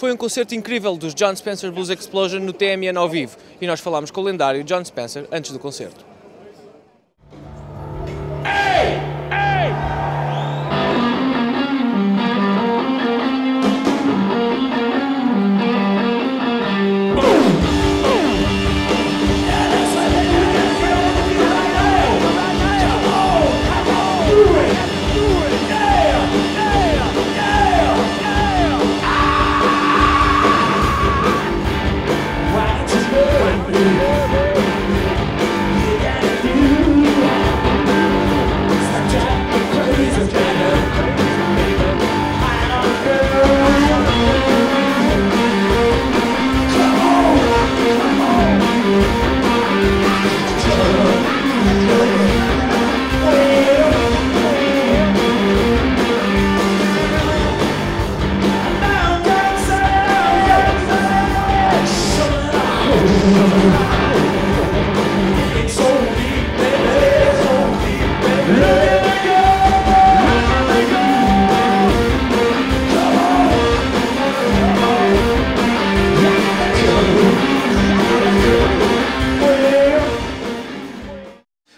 Foi um concerto incrível dos John Spencer Blues Explosion no TMN ao vivo e nós falámos com o lendário John Spencer antes do concerto.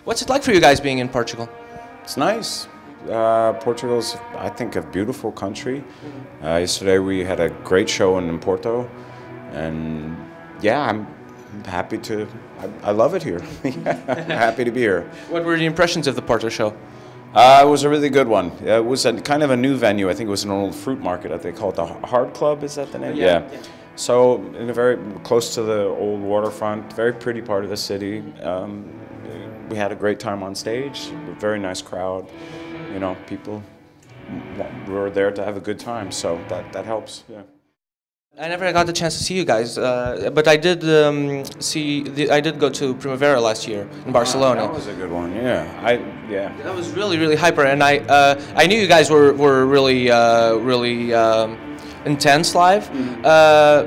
What's it like for you guys being in Portugal? It's nice. Portugal's, I think, a beautiful country. Yesterday we had a great show in Porto, and yeah, I'm happy to. I love it here. I'm happy to be here. What were the impressions of the Porto show? It was a really good one. It was kind of a new venue. I think it was an old fruit market. They call it the Hard Club. Is that the name? Yeah. So in a very close to the old waterfront, very pretty part of the city. We had a great time on stage. A very nice crowd. You know, people were there to have a good time. So that helps. Yeah. I never got the chance to see you guys, but I did I did go to Primavera last year in Barcelona. That was a good one. Yeah, That was really hyper, and I knew you guys were really intense live,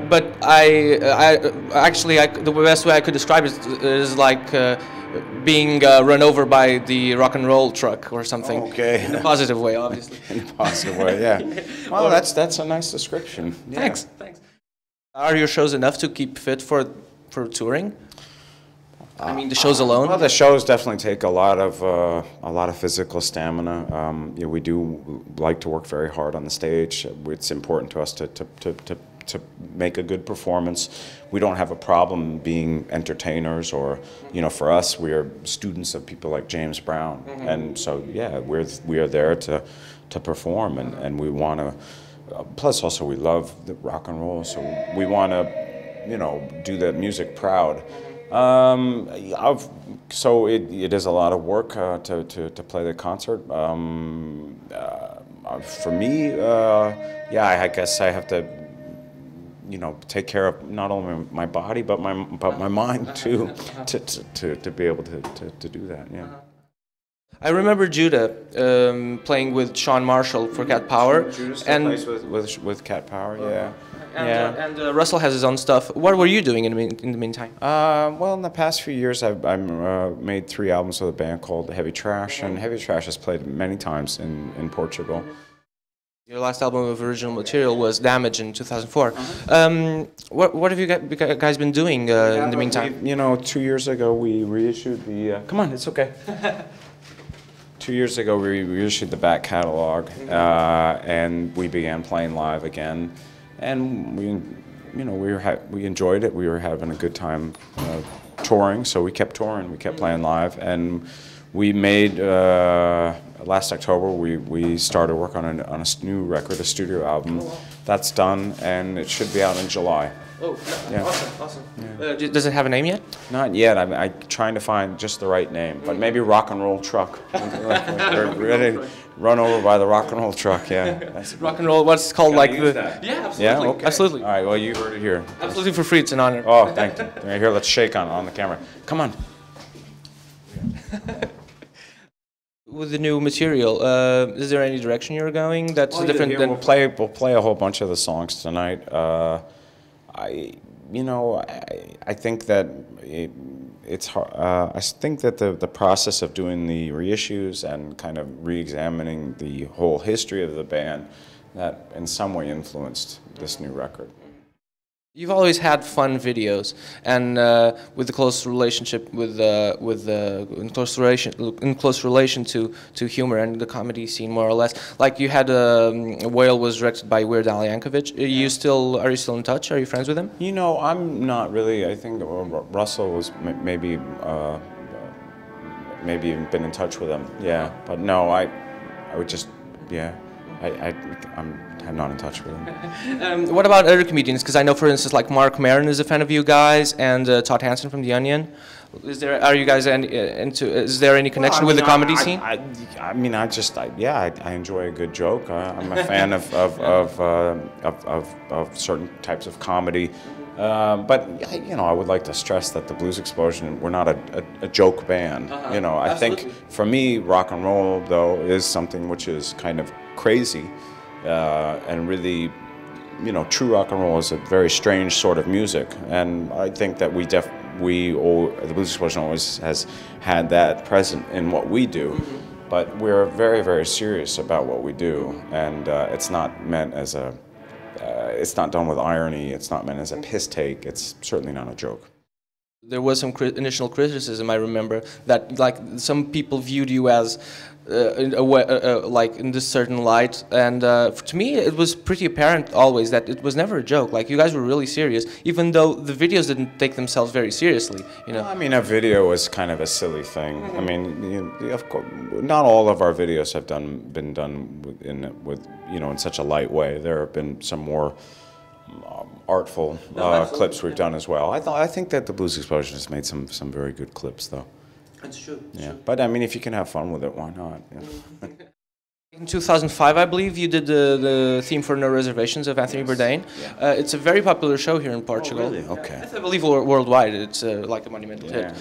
but the best way I could describe it is like being run over by the rock and roll truck or something. Okay. In a positive way, obviously. In a positive way, yeah. Well, that's a nice description. Yeah. Thanks. Are your shows enough to keep fit for touring? I mean, the shows alone. Well, the shows definitely take a lot of physical stamina. Yeah, we do like to work very hard on the stage. It's important to us to make a good performance. We don't have a problem being entertainers, or for us, we are students of people like James Brown, and so yeah, we are there to perform, and we want to. Plus, also we love the rock and roll, so we want to, do that music proud. So it is a lot of work to play the concert. For me, yeah, I guess I have to, take care of not only my body but my mind too, to be able to do that. Yeah. I remember Judah playing with Sean Marshall for Cat Power. Judah still plays with Cat Power, yeah. And Russell has his own stuff. What were you doing in the meantime? Well, in the past few years, I've made 3 albums with a band called Heavy Trash, and Heavy Trash has played many times in Portugal. Your last album of original material was Damage in 2004. What have you guys been doing in the meantime? 2 years ago we reissued the. Come on, it's okay. 2 years ago we reissued the back catalog, and we began playing live again, and we enjoyed it. We were having a good time touring, so we kept touring. We kept playing live, and we made. Last October, we started work on a new record, a studio album. That's done, and it should be out in July. Oh, yeah. Awesome. Yeah. Does it have a name yet? Not yet. I'm trying to find just the right name, but maybe Rock and Roll Truck. We're ready to run over by the rock and roll truck. Yeah. Rock and roll. What's called like the? That. Yeah, absolutely. Yeah, okay. Absolutely. All right. Well, you heard it here. Absolutely for free. It's an honor. Oh, thank you. Right here, let's shake on the camera. Come on. With the new material, is there any direction you're going that's different? Yeah, than we'll play a whole bunch of the songs tonight. I think that it's hard. I think that the process of doing the reissues and kind of re-examining the whole history of the band that in some way influenced this new record. You've always had fun videos, and with the close relationship in close relation to humor and the comedy scene, more or less. Like you had Whale was directed by Weird Al Yankovic. Are you still in touch? Are you friends with him? You know, I'm not really. I think Russell was maybe even been in touch with him. Yeah, but no, I would just I'm not in touch with him. What about other comedians? Because I know, for instance, like Mark Maron is a fan of you guys, and Todd Hansen from The Onion. Are you guys into? Is there any connection with the comedy scene? I mean, I enjoy a good joke. I'm a fan of certain types of comedy. But you know, I would like to stress that the Blues Explosion, we're not a joke band. You know, I think for me, rock and roll though is something which is kind of crazy, and really, you know, true rock and roll is a very strange sort of music, and I think that the Blues Explosion always has had that present in what we do. But we're very, very serious about what we do, and it's not meant as a it's not done with irony, it's not meant as a piss take, it's certainly not a joke. There was some initial criticism, I remember, that like some people viewed you as like in this certain light, and to me it was pretty apparent always that it was never a joke. Like you guys were really serious, even though the videos didn't take themselves very seriously. You know, I mean, a video is kind of a silly thing. I mean, of course, not all of our videos have been done with you know, in such a light way. There have been some more artful clips we've done as well. I think that the Blues Explosion has made some very good clips, though. That's true. Yeah, but I mean, if you can have fun with it, why not? Yeah. In 2005, I believe, you did the theme for No Reservations of Anthony Bourdain. Yeah. It's a very popular show here in Portugal. Oh, really? Okay. I believe worldwide. It's like a monumental hit.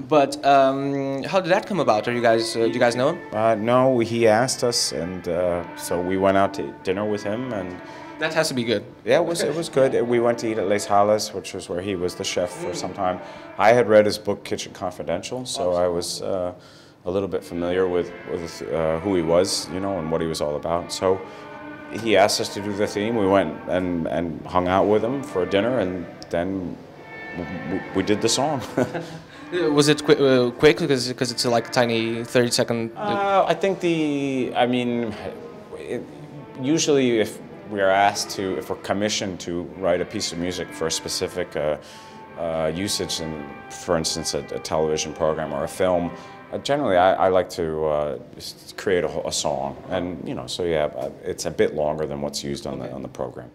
But how did that come about? Do you guys know him? No, he asked us, and so we went out to dinner with him, and that has to be good. Yeah, it was good. We went to eat at Les Halles, which was where he was the chef for some time. I had read his book Kitchen Confidential, so I was a little bit familiar with who he was, you know, and what he was all about. So he asked us to do the theme. We went and hung out with him for dinner, and then we did the song. Was it quick because it's like a tiny 30-second? I think usually if we're commissioned to write a piece of music for a specific usage in, for instance, a television program or a film, generally I like to create a song, and you know, so yeah, it's a bit longer than what's used on the program.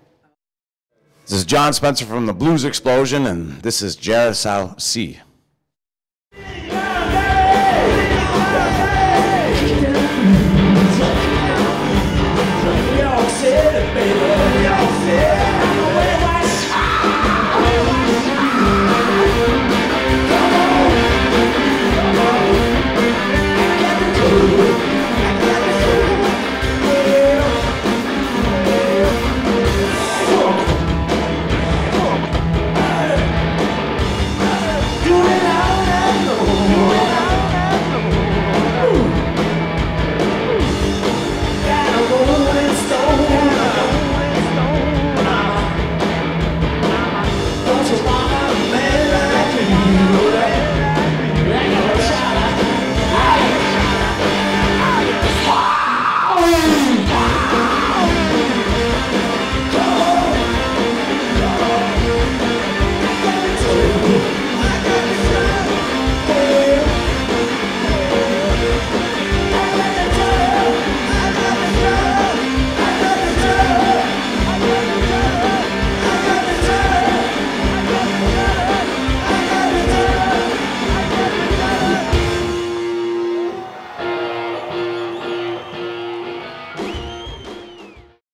This is John Spencer from the Blues Explosion, and this is Carousel C.